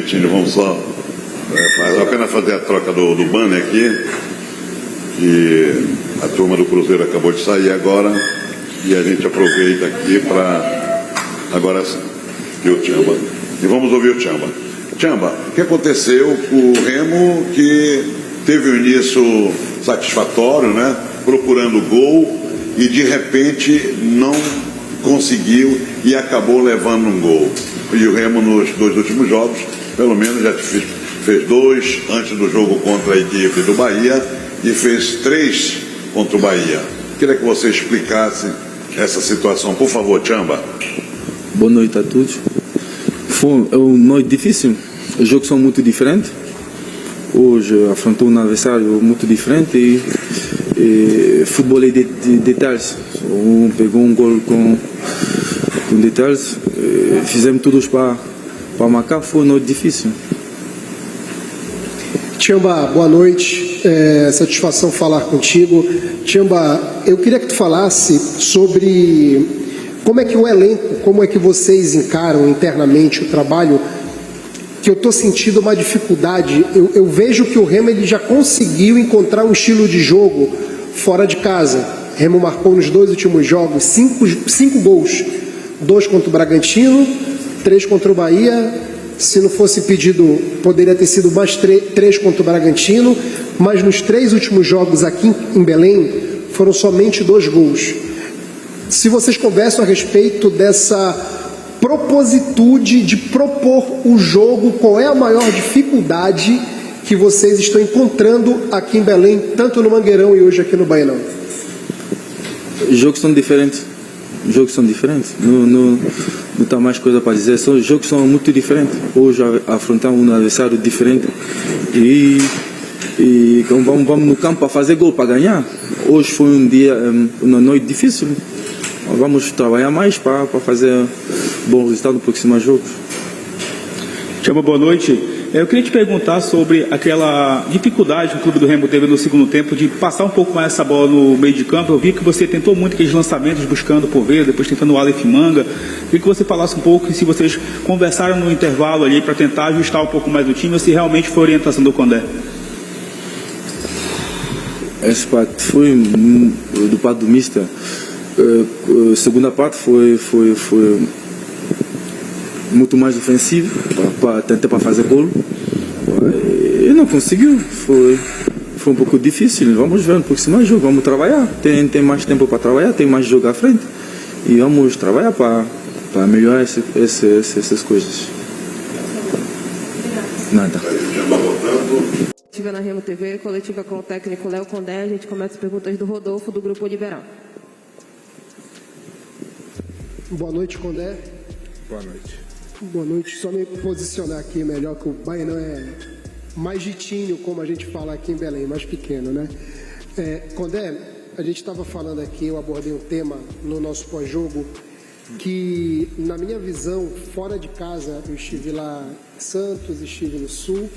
Vitinho, vamos só apenas fazer a troca do banner aqui, que a turma do Cruzeiro acabou de sair agora, e a gente aproveita aqui para agora ver o Tchamba. E vamos ouvir o Tchamba. Tchamba, o que aconteceu com o Remo, que teve um início satisfatório, né? Procurando gol, e de repente não conseguiu e acabou levando um gol. E o Remo nos 2 últimos jogos, pelo menos já fez 2 antes do jogo contra a equipe do Bahia e fez 3 contra o Bahia. Queria que você explicasse essa situação, por favor, Tchamba. Boa noite a todos. Foi uma noite difícil, os jogos são muito diferentes. Hoje afrontou um adversário muito diferente e futebol é de detalhes. Um pegou um gol com detalhes, fizemos todos para marcar, foi uma noite difícil. Tchamba, boa noite, satisfação falar contigo. Tchamba, eu queria que tu falasse sobre como é que o elenco, como é que vocês encaram internamente o trabalho, que eu estou sentindo uma dificuldade. Eu vejo que o Remo ele já conseguiu encontrar um estilo de jogo fora de casa. Remo marcou nos 2 últimos jogos 5 gols, 2 contra o Bragantino, 3 contra o Bahia. Se não fosse pedido, poderia ter sido mais 3 contra o Bragantino, mas nos 3 últimos jogos aqui em Belém foram somente 2 gols. Se vocês conversam a respeito dessa propositude de propor o jogo, qual é a maior dificuldade que vocês estão encontrando aqui em Belém, tanto no Mangueirão e hoje aqui no Baianão? Os jogos são diferentes. Não tem mais coisa para dizer. Os jogos são muito diferentes. Hoje afrontamos um adversário diferente e vamos no campo para fazer gol, para ganhar. Hoje foi um dia, uma noite difícil. Vamos trabalhar mais para fazer bom resultado no próximo jogo. Tchamba, boa noite. Eu queria te perguntar sobre aquela dificuldade que o clube do Remo teve no segundo tempo de passar um pouco mais essa bola no meio de campo. Eu vi que você tentou muito aqueles lançamentos buscando por ver, depois tentando o Aleph Manga. Queria que você falasse um pouco se vocês conversaram no intervalo ali para tentar ajustar um pouco mais o time ou se realmente foi orientação do Condé. Essa parte foi do parte do mister. A segunda parte foi muito mais ofensivo para tentar fazer gol e não conseguiu. Foi um pouco difícil. Vamos ver no próximo jogo, vamos trabalhar. Tem mais tempo para trabalhar, tem mais jogo à frente e vamos trabalhar para melhorar essas coisas. Nada. Coletiva na Remo TV, coletiva com o técnico Léo Condé. A gente começa as perguntas do Rodolfo, do Grupo Liberal. Boa noite, Condé. Boa noite. Boa noite. Só me posicionar aqui melhor, que o Baianão é mais jitinho, como a gente fala aqui em Belém, mais pequeno, né? Condé, a gente estava falando aqui, eu abordei um tema no nosso pós-jogo, que na minha visão, fora de casa, eu estive lá em Santos, estive no Sul,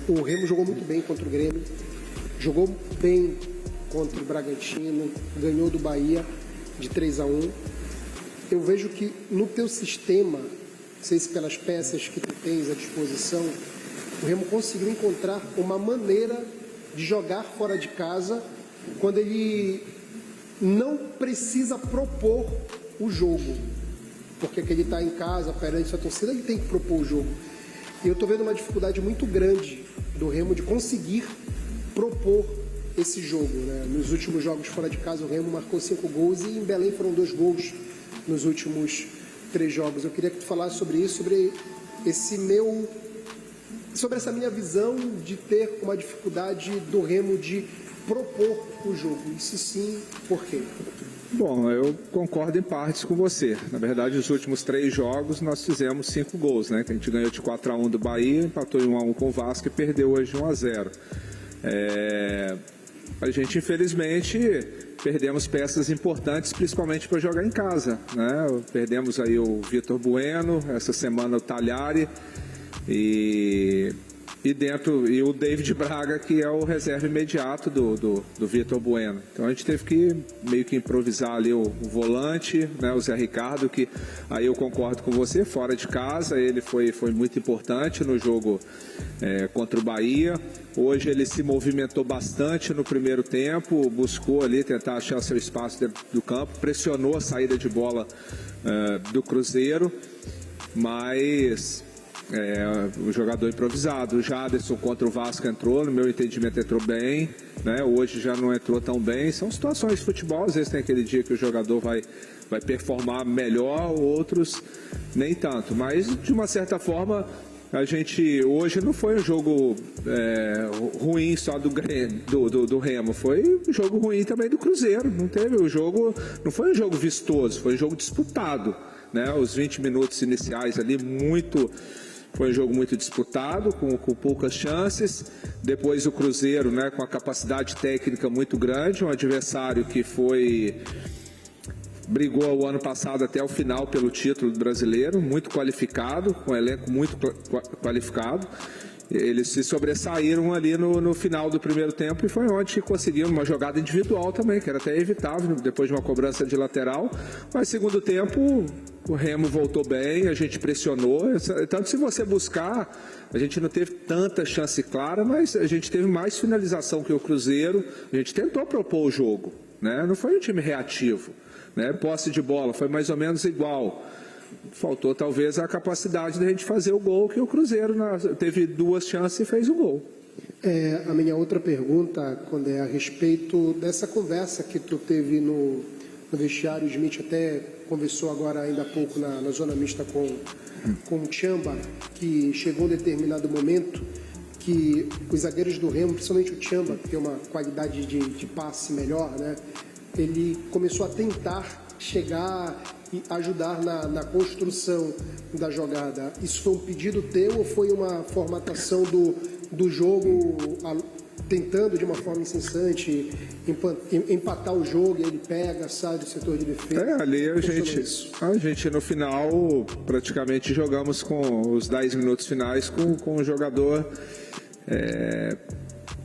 o Remo jogou muito bem contra o Grêmio, jogou bem contra o Bragantino, ganhou do Bahia de 3-1. Eu vejo que no teu sistema, não sei se pelas peças que tu tens à disposição, o Remo conseguiu encontrar uma maneira de jogar fora de casa quando ele não precisa propor o jogo, porque ele está em casa perante sua torcida, ele tem que propor o jogo. E eu estou vendo uma dificuldade muito grande do Remo de conseguir propor esse jogo, né? Nos últimos jogos fora de casa o Remo marcou 5 gols e em Belém foram 2 gols nos últimos 3 jogos. Eu queria que tu falasse sobre isso, sobre essa minha visão de ter uma dificuldade do Remo de propor o jogo. E se sim, por quê? Bom, eu concordo em partes com você. Na verdade, nos últimos 3 jogos nós fizemos 5 gols, né? A gente ganhou de 4-1 do Bahia, empatou em 1-1 com o Vasco e perdeu hoje 1-0. A gente, infelizmente, perdemos peças importantes, principalmente para jogar em casa, né? Perdemos aí o Vitor Bueno, essa semana o Talhari, e E o David Braga, que é o reserva imediato do Vitor Bueno. Então a gente teve que meio que improvisar ali o volante, né, o Zé Ricardo, que aí eu concordo com você, fora de casa, ele foi muito importante no jogo contra o Bahia. Hoje ele se movimentou bastante no primeiro tempo, buscou ali tentar achar seu espaço dentro do campo, pressionou a saída de bola do Cruzeiro, mas o jogador improvisado. O Jaderson contra o Vasco entrou, no meu entendimento entrou bem, né? Hoje já não entrou tão bem. São situações de futebol, às vezes tem aquele dia que o jogador vai performar melhor, outros nem tanto, mas de uma certa forma a gente hoje não foi um jogo ruim só do Remo, foi um jogo ruim também do Cruzeiro. Não teve o jogo, não foi um jogo vistoso, foi um jogo disputado, né? Os 20 minutos iniciais ali foi um jogo muito disputado, com poucas chances. Depois o Cruzeiro, né, com a capacidade técnica muito grande, um adversário que brigou o ano passado até o final pelo título brasileiro, muito qualificado, com um elenco muito qualificado. Eles se sobressaíram ali no final do primeiro tempo e foi onde conseguiram uma jogada individual também, que era até evitável, depois de uma cobrança de lateral. Mas segundo tempo, o Remo voltou bem, a gente pressionou. Tanto se você buscar, a gente não teve tanta chance clara, mas a gente teve mais finalização que o Cruzeiro. A gente tentou propor o jogo, né? Não foi um time reativo, né? Posse de bola foi mais ou menos igual. Faltou talvez a capacidade de a gente fazer o gol, que o Cruzeiro teve 2 chances e fez o gol. A minha outra pergunta, quando é a respeito dessa conversa que tu teve no vestiário, o Smith até conversou agora ainda há pouco na zona mista com o Tchamba, que chegou um determinado momento que os zagueiros do Remo, principalmente o Tchamba, que tem uma qualidade de passe melhor, né? Ele começou a tentar chegar e ajudar na construção da jogada. Isso foi um pedido teu ou foi uma formatação do jogo tentando de uma forma incessante empatar o jogo e ele pega, sai do setor de defesa? Ali a gente no final praticamente jogamos com os 10 minutos finais com o jogador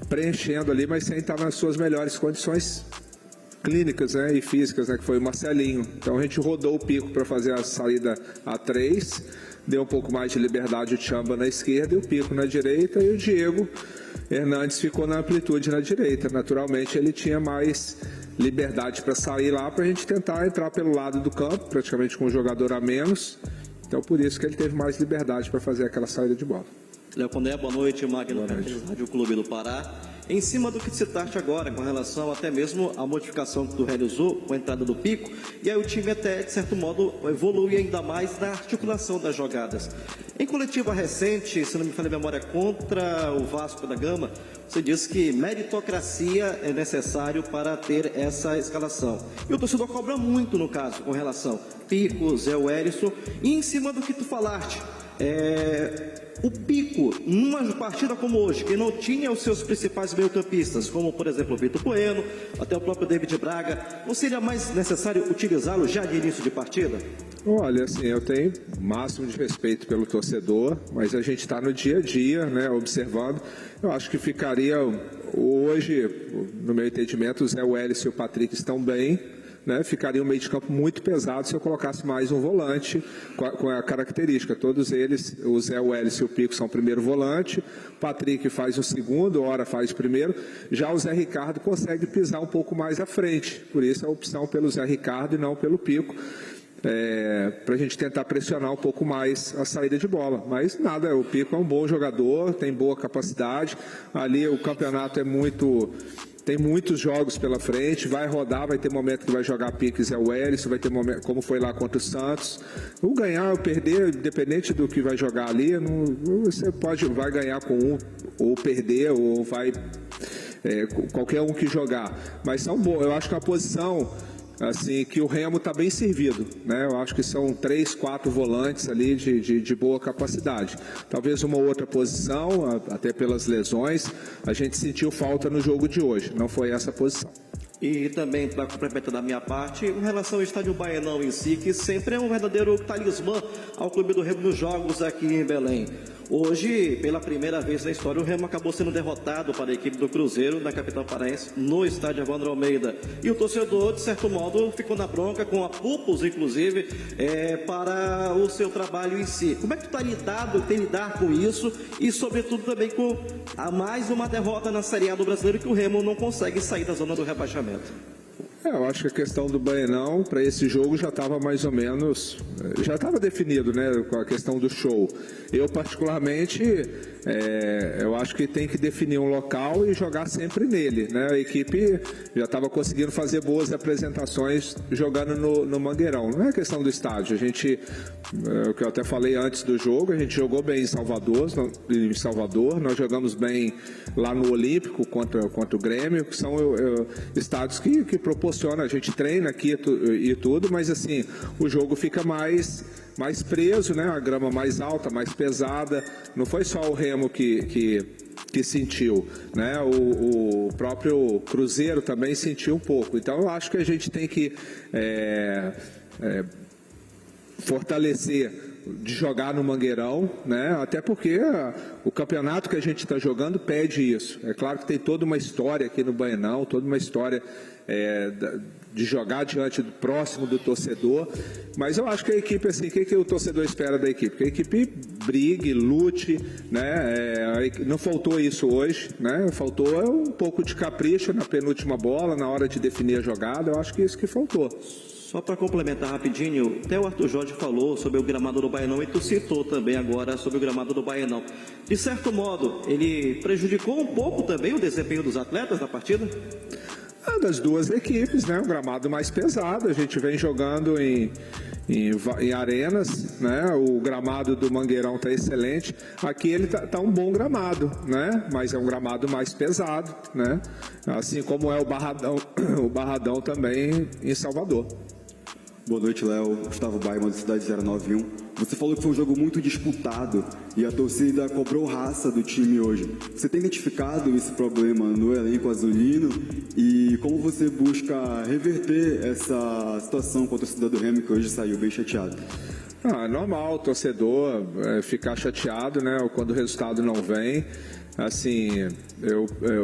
preenchendo ali, mas sem estar nas suas melhores condições clínicas, né, e físicas, né, que foi o Marcelinho. Então a gente rodou o Pico para fazer a saída a 3, deu um pouco mais de liberdade o Tchamba na esquerda e o Pico na direita, e o Diego Hernandes ficou na amplitude na direita. Naturalmente ele tinha mais liberdade para sair lá, para a gente tentar entrar pelo lado do campo, praticamente com um jogador a menos. Então por isso que ele teve mais liberdade para fazer aquela saída de bola. Léo Condé, boa noite. Magno Carlos, Rádio Clube do Pará. Em cima do que citaste agora, com relação até mesmo à modificação que tu realizou com a entrada do Pico, e aí o time até, de certo modo, evolui ainda mais na articulação das jogadas. Em coletiva recente, se não me falha a memória, contra o Vasco da Gama, você disse que meritocracia é necessário para ter essa escalação. E o torcedor cobra muito, no caso, com relação Pico, Zé Wellison, e em cima do que tu falaste, o Pico, numa partida como hoje, que não tinha os seus principais meio-campistas, como por exemplo o Vitor Bueno, até o próprio David Braga, não seria mais necessário utilizá-lo já de início de partida? Olha, assim, eu tenho máximo de respeito pelo torcedor, mas a gente está no dia a dia, né, observando. Eu acho que ficaria hoje, no meu entendimento, o Zé Wellison e o Patrick estão bem, né, ficaria um meio de campo muito pesado se eu colocasse mais um volante com a característica. Todos eles, o Zé Wellison e o Pico são primeiro volante, o Patrick faz o segundo, Ora faz o primeiro, já o Zé Ricardo consegue pisar um pouco mais à frente, por isso a opção pelo Zé Ricardo e não pelo Pico, para a gente tentar pressionar um pouco mais a saída de bola. Mas nada, o Pico é um bom jogador, tem boa capacidade, ali o campeonato tem muitos jogos pela frente, vai rodar, vai ter momento que vai jogar Pico e Zé Wellison, vai ter momento, como foi lá contra o Santos. Ou ganhar ou perder, independente do que vai jogar ali, você vai ganhar com um, ou perder, ou vai qualquer um que jogar. Mas são bons, eu acho que a posição assim, que o Remo está bem servido, né? Eu acho que são 3, 4 volantes ali de boa capacidade. Talvez uma outra posição, até pelas lesões, a gente sentiu falta no jogo de hoje, não foi essa posição. E também, para complementar da minha parte, em relação ao estádio Baianão em si, que sempre é um verdadeiro talismã ao Clube do Remo nos jogos aqui em Belém. Hoje, pela primeira vez na história, o Remo acabou sendo derrotado para a equipe do Cruzeiro, na capital paraense, no estádio Evandro Almeida. E o torcedor, de certo modo, ficou na bronca, com apupos, inclusive, para o seu trabalho em si. Como é que tu tem lidar com isso e, sobretudo, também com mais uma derrota na Série A do Brasileiro, que o Remo não consegue sair da zona do rebaixamento? Eu acho que a questão do Baenão para esse jogo já estava mais ou menos, já estava definido, né, com a questão do show. Eu particularmente, eu acho que tem que definir um local e jogar sempre nele, né? A equipe já estava conseguindo fazer boas apresentações jogando no Mangueirão. Não é questão do estádio. A gente, o que eu até falei antes do jogo, a gente jogou bem em Salvador, nós jogamos bem lá no Olímpico contra o Grêmio, que são estádios que proporcionam, a gente treina aqui e tudo, mas assim, o jogo fica mais preso, né? A grama mais alta, mais pesada. Não foi só o Remo que sentiu, né? O próprio Cruzeiro também sentiu um pouco. Então eu acho que a gente tem que fortalecer de jogar no Mangueirão, né? Até porque o campeonato que a gente está jogando pede isso. É claro que tem toda uma história aqui no Baenão, toda uma história de jogar próximo do torcedor, mas eu acho que a equipe, assim, o que o torcedor espera da equipe? Que a equipe brigue, lute, né? Não faltou isso hoje, né? Faltou um pouco de capricho na penúltima bola, na hora de definir a jogada. Eu acho que isso que faltou. Só para complementar rapidinho, até o Arthur Jorge falou sobre o gramado do Baenão e tu citou também agora sobre o gramado do Baenão. De certo modo, ele prejudicou um pouco também o desempenho dos atletas na partida? Das duas equipes, né? O gramado mais pesado, a gente vem jogando em arenas, né? O gramado do Mangueirão está excelente. Aqui ele tá um bom gramado, né? Mas é um gramado mais pesado, né? Assim como é o Barradão também em Salvador. Boa noite, Léo. Gustavo Baiman, da Cidade 091. Você falou que foi um jogo muito disputado e a torcida cobrou raça do time hoje. Você tem identificado esse problema no elenco azulino e como você busca reverter essa situação com a torcida do Remo, que hoje saiu bem chateado? É normal o torcedor ficar chateado, né, quando o resultado não vem. Assim,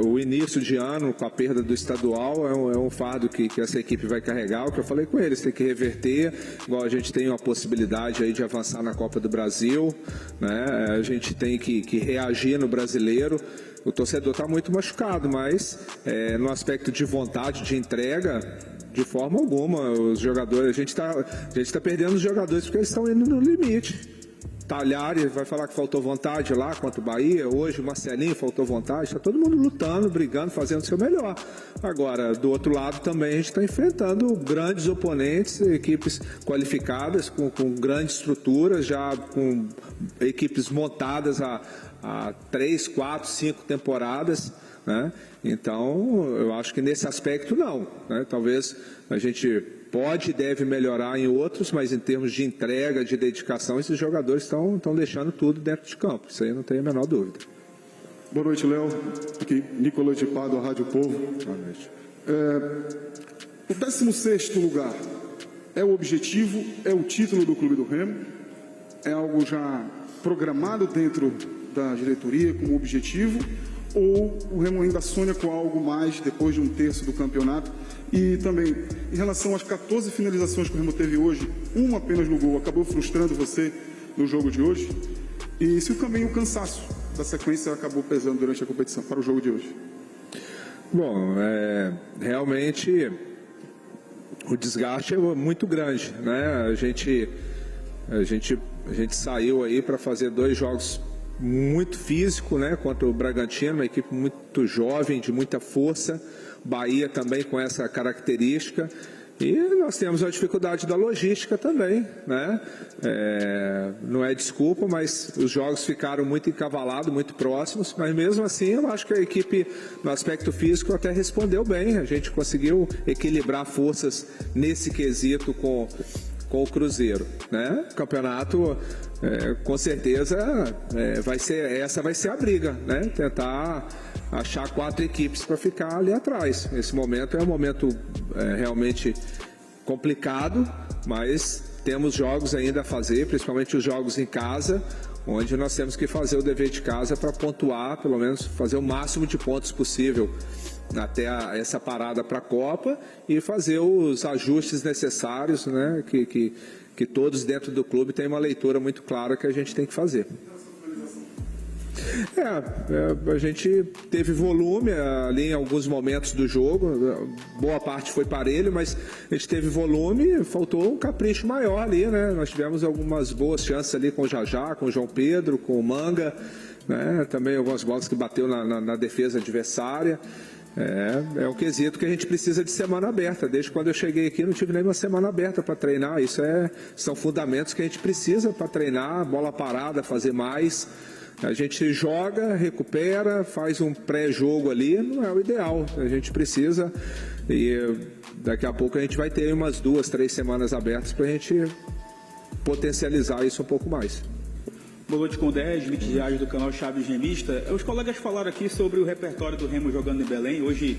o início de ano com a perda do estadual é um fardo que essa equipe vai carregar. O que eu falei com eles, tem que reverter, igual a gente tem uma possibilidade aí de avançar na Copa do Brasil, né? A gente tem que reagir no Brasileiro. O torcedor está muito machucado, mas no aspecto de vontade, de entrega, de forma alguma, os jogadores, a gente tá perdendo os jogadores porque eles estão indo no limite. Talhares vai falar que faltou vontade lá contra o Bahia, hoje o Marcelinho faltou vontade, está todo mundo lutando, brigando, fazendo o seu melhor. Agora, do outro lado também a gente está enfrentando grandes oponentes, equipes qualificadas, com grandes estruturas, já com equipes montadas há 3, 4, 5 temporadas, né? Então, eu acho que nesse aspecto não, né? Talvez a gente pode e deve melhorar em outros, mas em termos de entrega, de dedicação, esses jogadores estão deixando tudo dentro de campo. Isso aí não tem a menor dúvida. Boa noite, Léo. Aqui, Nicolas de Pado, Rádio Povo. Boa noite. O 16º lugar é o objetivo, é o título do Clube do Remo? É algo já programado dentro da diretoria como objetivo? Ou o Remo ainda sonha com algo mais depois de um terço do campeonato? E também, em relação às 14 finalizações que o Remo teve hoje, uma apenas no gol, acabou frustrando você no jogo de hoje? E se também o cansaço da sequência acabou pesando durante a competição para o jogo de hoje? Bom, realmente o desgaste é muito grande, né? A gente saiu aí para fazer 2 jogos muito físicos, né? Contra o Bragantino, uma equipe muito jovem, de muita força. Bahia também com essa característica. E nós temos a dificuldade da logística também, né? Não é desculpa, mas os jogos ficaram muito encavalados, muito próximos, mas mesmo assim eu acho que a equipe no aspecto físico até respondeu bem. A gente conseguiu equilibrar forças nesse quesito com o Cruzeiro, né? O campeonato, com certeza, vai ser a briga, né? Tentar achar 4 equipes para ficar ali atrás. Esse momento é um momento realmente complicado, mas temos jogos ainda a fazer, principalmente os jogos em casa, onde nós temos que fazer o dever de casa para pontuar, pelo menos fazer o máximo de pontos possível até essa parada para a Copa e fazer os ajustes necessários, né, que todos dentro do clube têm uma leitura muito clara que a gente tem que fazer. A gente teve volume ali em alguns momentos do jogo, boa parte foi parelho, mas a gente teve volume, faltou um capricho maior ali, né? Nós tivemos algumas boas chances ali com o Jajá, com o João Pedro, com o Manga, né? Também algumas bolas que bateu na defesa adversária. É um quesito que a gente precisa de semana aberta. Desde quando eu cheguei aqui não tive nenhuma semana aberta para treinar. São fundamentos que a gente precisa para treinar, bola parada, fazer mais. A gente joga, recupera, faz um pré-jogo ali, não é o ideal. A gente precisa, e daqui a pouco a gente vai ter umas 2, 3 semanas abertas para a gente potencializar isso um pouco mais. Boa noite, Condé, Smith Dias do canal Chaves Remista. Os colegas falaram aqui sobre o repertório do Remo jogando em Belém. Hoje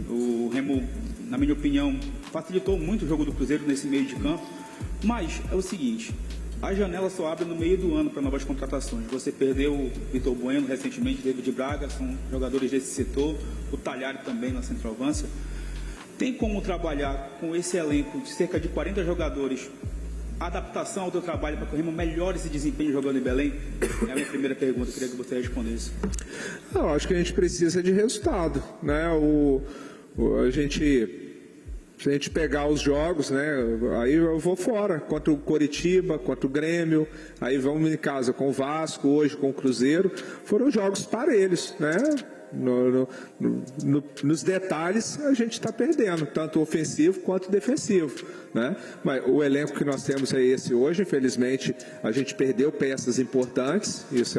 o Remo, na minha opinião, facilitou muito o jogo do Cruzeiro nesse meio de campo. Mas é o seguinte, a janela só abre no meio do ano para novas contratações. Você perdeu o Vitor Bueno recentemente, David Braga, são jogadores desse setor, o Talhari também na centroavança. Tem como trabalhar com esse elenco de cerca de 40 jogadores, adaptação ao teu trabalho para que o Remo melhore esse desempenho jogando em Belém? É a minha primeira pergunta, queria que você respondesse. Eu acho que a gente precisa de resultado, né? Se a gente pegar os jogos, né, aí eu vou fora, contra o Coritiba, contra o Grêmio, aí vamos em casa com o Vasco, hoje com o Cruzeiro, foram jogos parelhos, né? Nos detalhes a gente está perdendo, tanto ofensivo quanto defensivo, né? Mas o elenco que nós temos é esse hoje, infelizmente a gente perdeu peças importantes, isso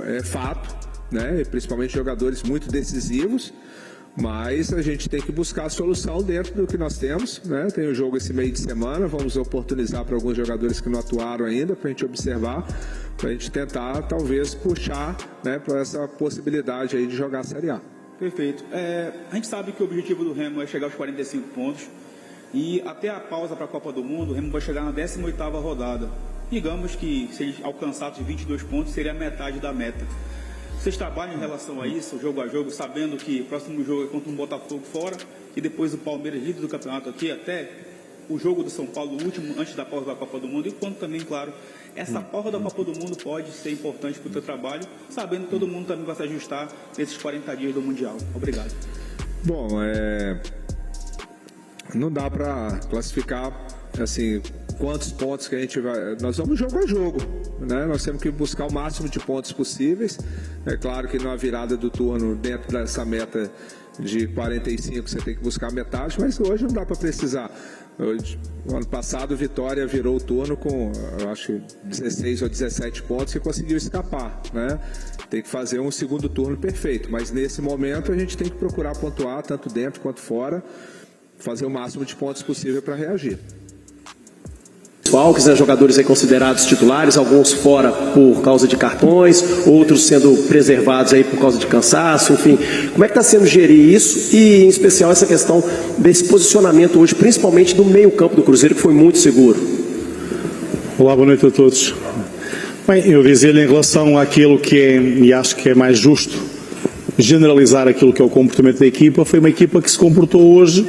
é fato, né? E principalmente jogadores muito decisivos. Mas a gente tem que buscar a solução dentro do que nós temos, né? Tem o jogo esse meio de semana, vamos oportunizar para alguns jogadores que não atuaram ainda, para a gente observar, para a gente tentar talvez puxar, né, para essa possibilidade aí de jogar a Série A. Perfeito. A gente sabe que o objetivo do Remo é chegar aos 45 pontos e até a pausa para a Copa do Mundo, o Remo vai chegar na 18ª rodada. Digamos que se ele alcançar os 22 pontos, seria a metade da meta. Vocês trabalham em relação a isso, jogo a jogo, sabendo que o próximo jogo é contra um Botafogo fora e depois o Palmeiras líder do campeonato aqui, até o jogo do São Paulo, o último, antes da pausa da Copa do Mundo, e quando também, claro, essa pausa da Copa do Mundo pode ser importante para o teu trabalho, sabendo que todo mundo também vai se ajustar nesses 40 dias do Mundial. Obrigado. Bom, não dá para classificar assim quantos pontos que a gente vai. Nós vamos jogo a jogo, né? Nós temos que buscar o máximo de pontos possíveis. É claro que na virada do turno, dentro dessa meta de 45, você tem que buscar metade, mas hoje não dá para precisar. No ano passado, o Vitória virou o turno com, eu acho, 16 ou 17 pontos e conseguiu escapar, né? Tem que fazer um segundo turno perfeito, mas nesse momento a gente tem que procurar pontuar, tanto dentro quanto fora, fazer o máximo de pontos possível para reagir. Falques, né, jogadores aí considerados titulares, alguns fora por causa de cartões, outros sendo preservados aí por causa de cansaço, enfim. Como é que está sendo gerir isso e, em especial, essa questão desse posicionamento hoje, principalmente do meio-campo do Cruzeiro, que foi muito seguro? Olá, boa noite a todos. Bem, eu dizia-lhe em relação àquilo que é, e acho que é mais justo, generalizar aquilo que é o comportamento da equipa, foi uma equipa que se comportou hoje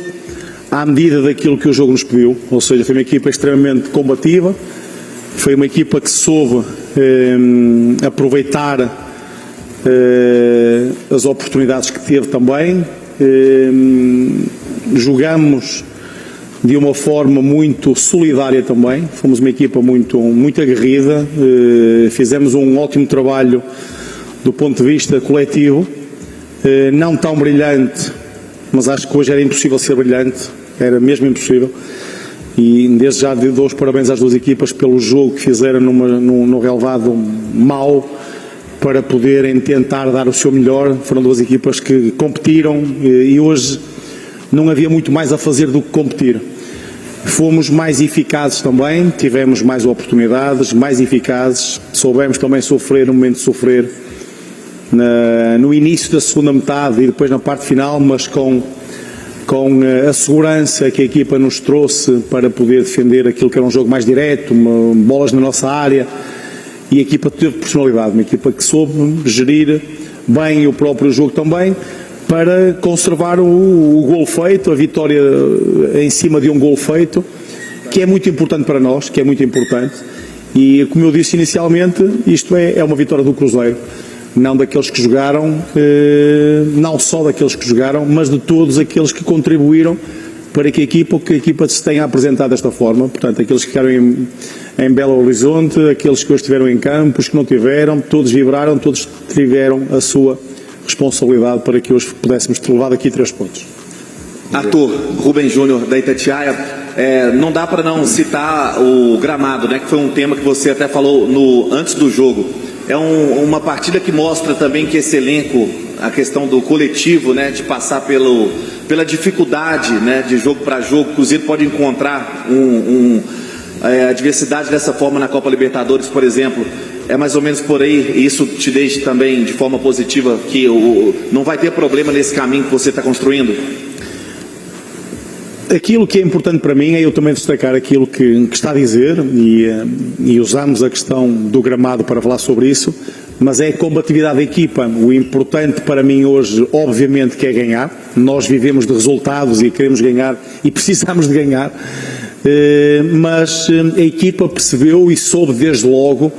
à medida daquilo que o jogo nos pediu, ou seja, foi uma equipa extremamente combativa, foi uma equipa que soube aproveitar as oportunidades que teve também, jogamos de uma forma muito solidária também, fomos uma equipa muito aguerrida, fizemos um ótimo trabalho do ponto de vista coletivo, não tão brilhante, mas acho que hoje era impossível ser brilhante, era mesmo impossível, e desde já dou os parabéns às duas equipas pelo jogo que fizeram no relevado mau, para poderem tentar dar o seu melhor. Foram duas equipas que competiram e hoje não havia muito mais a fazer do que competir. Fomos mais eficazes também, tivemos mais oportunidades, mais eficazes, soubemos também sofrer no momento de sofrer, no início da segunda metade e depois na parte final, mas com com a segurança que a equipa nos trouxe para poder defender aquilo que era um jogo mais direto, bolas na nossa área, e a equipa teve personalidade, uma equipa que soube gerir bem o próprio jogo também, para conservar o gol feito, a vitória em cima de um gol feito, que é muito importante para nós, que é muito importante, e como eu disse inicialmente, isto é uma vitória do Cruzeiro, não daqueles que jogaram, não só daqueles que jogaram, mas de todos aqueles que contribuíram para que a equipa se tenha apresentado desta forma. Portanto, aqueles que ficaram em Belo Horizonte, aqueles que hoje estiveram em campo, os que não tiveram, todos vibraram, todos tiveram a sua responsabilidade para que hoje pudéssemos ter levado aqui 3 pontos. Arthur, Rubem Júnior da Itatiaia, não dá para não citar o gramado, né, que foi um tema que você até falou antes do jogo. É uma partida que mostra também que esse elenco, a questão do coletivo, né, de passar pela dificuldade, né, de jogo para jogo, o Cruzeiro pode encontrar a diversidade dessa forma na Copa Libertadores, por exemplo. É mais ou menos por aí, e isso te deixa também de forma positiva, que não vai ter problema nesse caminho que você está construindo? Aquilo que é importante para mim é eu também destacar aquilo que está a dizer, e usamos a questão do gramado para falar sobre isso, mas é a combatividade da equipa. O importante para mim hoje, obviamente, que é ganhar. Nós vivemos de resultados e queremos ganhar e precisamos de ganhar, mas a equipa percebeu e soube desde logo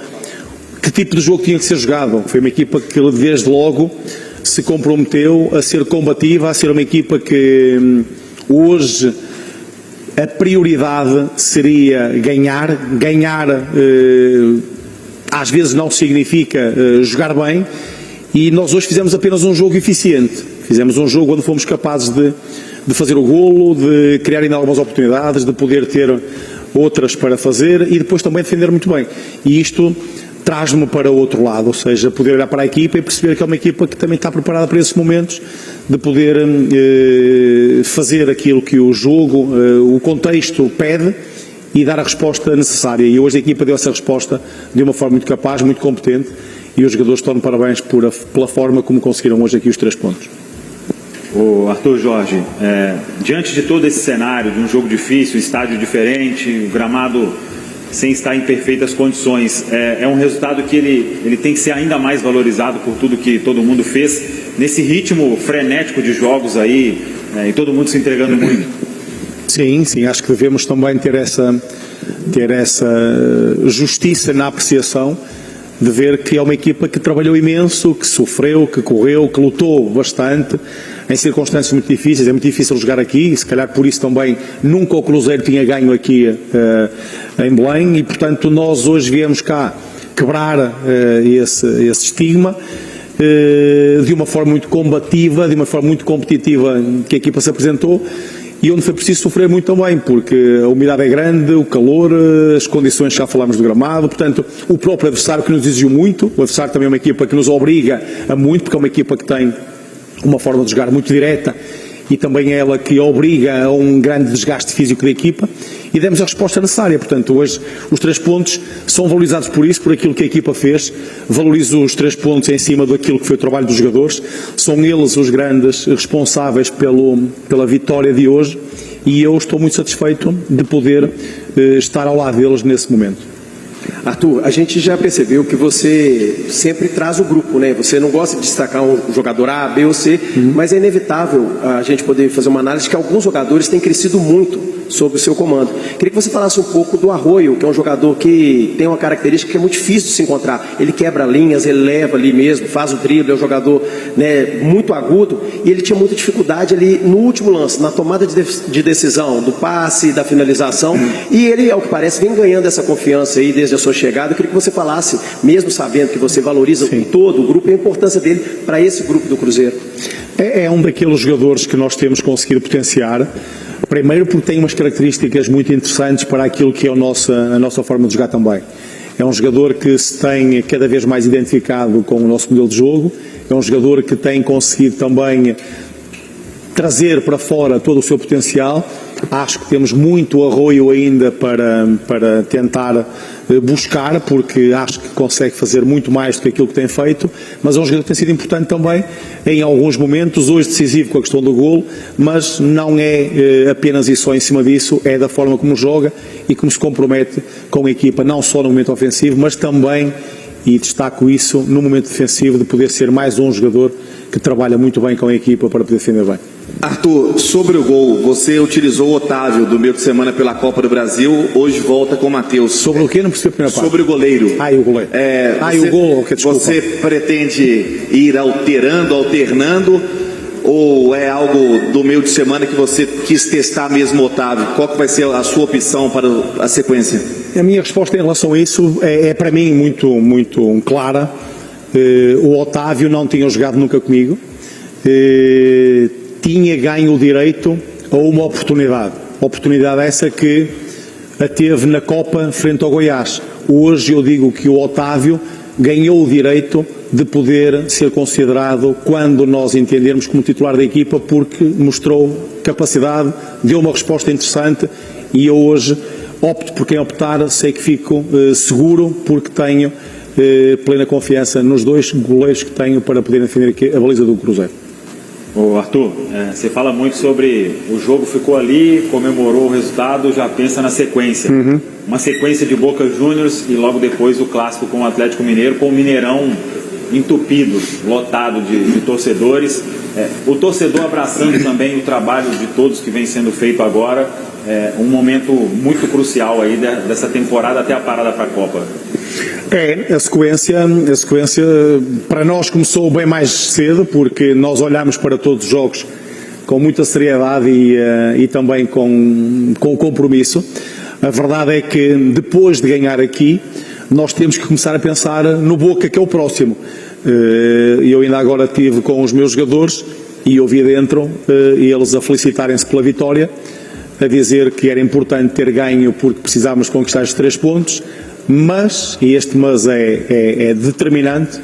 que tipo de jogo tinha que ser jogado. Foi uma equipa que desde logo se comprometeu a ser combativa, a ser uma equipa que hoje a prioridade seria ganhar. Às vezes não significa jogar bem, e nós hoje fizemos apenas um jogo eficiente. Fizemos um jogo onde fomos capazes de fazer o golo, de criar ainda algumas oportunidades, de poder ter outras para fazer e depois também defender muito bem. E isto traz-me para o outro lado, ou seja, poder olhar para a equipa e perceber que é uma equipa que também está preparada para esses momentos, de poder fazer aquilo que o jogo, o contexto pede e dar a resposta necessária. E hoje a equipa deu essa resposta de uma forma muito capaz, muito competente, e os jogadores estão de parabéns pela forma como conseguiram hoje aqui os 3 pontos. O Arthur Jorge, diante de todo esse cenário, de um jogo difícil, estádio diferente, o gramado sem estar em perfeitas condições, é um resultado que ele tem que ser ainda mais valorizado por tudo que todo mundo fez, nesse ritmo frenético de jogos aí, e todo mundo se entregando muito. Sim, acho que devemos também ter essa justiça na apreciação, de ver que é uma equipa que trabalhou imenso, que sofreu, que correu, que lutou bastante, em circunstâncias muito difíceis. É muito difícil jogar aqui, e se calhar por isso também nunca o Cruzeiro tinha ganho aqui em Belém, e portanto nós hoje viemos cá quebrar esse estigma, de uma forma muito combativa, de uma forma muito competitiva que a equipa se apresentou, e onde foi preciso sofrer muito também, porque a umidade é grande, o calor, as condições, já falámos do gramado, portanto, o próprio adversário que nos exigiu muito. O adversário também é uma equipa que nos obriga a muito, porque é uma equipa que tem uma forma de jogar muito direta, e também é ela que obriga a um grande desgaste físico da equipa, e demos a resposta necessária. Portanto, hoje os 3 pontos são valorizados por isso, por aquilo que a equipa fez. Valorizo os 3 pontos em cima daquilo que foi o trabalho dos jogadores. São eles os grandes responsáveis pela vitória de hoje, e eu estou muito satisfeito de poder estar ao lado deles nesse momento. Arthur, a gente já percebeu que você sempre traz o grupo, né? Você não gosta de destacar um jogador A, B ou C, mas é inevitável a gente poder fazer uma análise que alguns jogadores têm crescido muito sob o seu comando. Queria que você falasse um pouco do Arroio, que é um jogador que tem uma característica que é muito difícil de se encontrar. Ele quebra linhas, ele leva ali mesmo, faz o drible, é um jogador, né, muito agudo, e ele tinha muita dificuldade ali no último lance, na tomada de decisão, do passe, da finalização, e ele, ao que parece, vem ganhando essa confiança aí desde a sua chegada. Eu queria que você falasse, mesmo sabendo que você valoriza todo o grupo, a importância dele para esse grupo do Cruzeiro. É um daqueles jogadores que nós temos conseguido potenciar. Primeiro porque tem umas características muito interessantes para aquilo que é a nossa forma de jogar também. É um jogador que se tem cada vez mais identificado com o nosso modelo de jogo, é um jogador que tem conseguido também trazer para fora todo o seu potencial, Acho que temos muito arroio ainda para tentar buscar, porque acho que consegue fazer muito mais do que aquilo que tem feito, mas é um jogador que tem sido importante também em alguns momentos, hoje decisivo com a questão do golo, mas não é apenas e só em cima disso, é da forma como joga e como se compromete com a equipa, não só no momento ofensivo, mas também, e destaco isso, no momento defensivo, de poder ser mais um jogador que trabalha muito bem com a equipa para poder defender bem. Arthur, sobre o gol, você utilizou o Otávio do meio de semana pela Copa do Brasil, hoje volta com o Matheus. Sobre o quê? Não percebi a primeira parte. Sobre o goleiro. E o goleiro. E o gol, desculpa. Você pretende ir alternando, ou é algo do meio de semana que você quis testar mesmo o Otávio? Qual que vai ser a sua opção para a sequência? A minha resposta em relação a isso é para mim muito clara. O Otávio não tinha jogado nunca comigo. Tinha ganho o direito a uma oportunidade essa que a teve na Copa frente ao Goiás. Hoje eu digo que o Otávio ganhou o direito de poder ser considerado quando nós entendermos como titular da equipa, porque mostrou capacidade, deu uma resposta interessante e eu hoje opto por quem optar, sei que fico seguro porque tenho plena confiança nos dois goleiros que tenho para poder defender aqui a baliza do Cruzeiro. Arthur, você fala muito sobre o jogo ficou ali, comemorou o resultado, já pensa na sequência. Uma sequência de Boca Juniors e logo depois o clássico com o Atlético Mineiro, com o Mineirão entupido, lotado de torcedores. O torcedor abraçando também o trabalho de todos que vem sendo feito agora. Um momento muito crucial aí dessa temporada até a parada para a Copa. A sequência para nós começou bem mais cedo, porque nós olhamos para todos os jogos com muita seriedade e também com compromisso. A verdade é que depois de ganhar aqui, nós temos que começar a pensar no Boca, que é o próximo. Eu ainda agora estive com os meus jogadores e ouvi dentro eles a felicitarem-se pela vitória, a dizer que era importante ter ganho porque precisávamos conquistar os 3 pontos, mas, e este mas é determinante,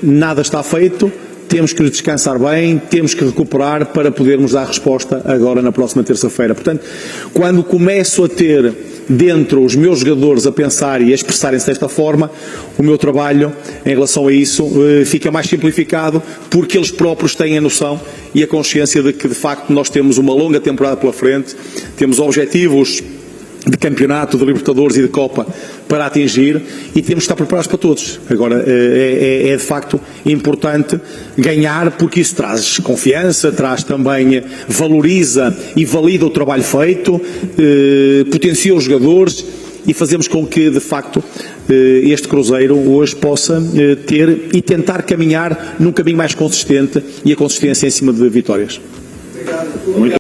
nada está feito, temos que descansar bem, temos que recuperar para podermos dar resposta agora na próxima terça-feira. Portanto, quando começo a ter dentro os meus jogadores a pensar e a expressarem-se desta forma, o meu trabalho em relação a isso fica mais simplificado, porque eles próprios têm a noção e a consciência de que de facto nós temos uma longa temporada pela frente, temos objetivos de campeonato, de Libertadores e de Copa para atingir e temos que estar preparados para todos. Agora, é de facto importante ganhar, porque isso traz confiança, traz também, valoriza e valida o trabalho feito, potencia os jogadores e fazemos com que, de facto, este Cruzeiro hoje possa ter e tentar caminhar num caminho mais consistente e a consistência em cima de vitórias. Muito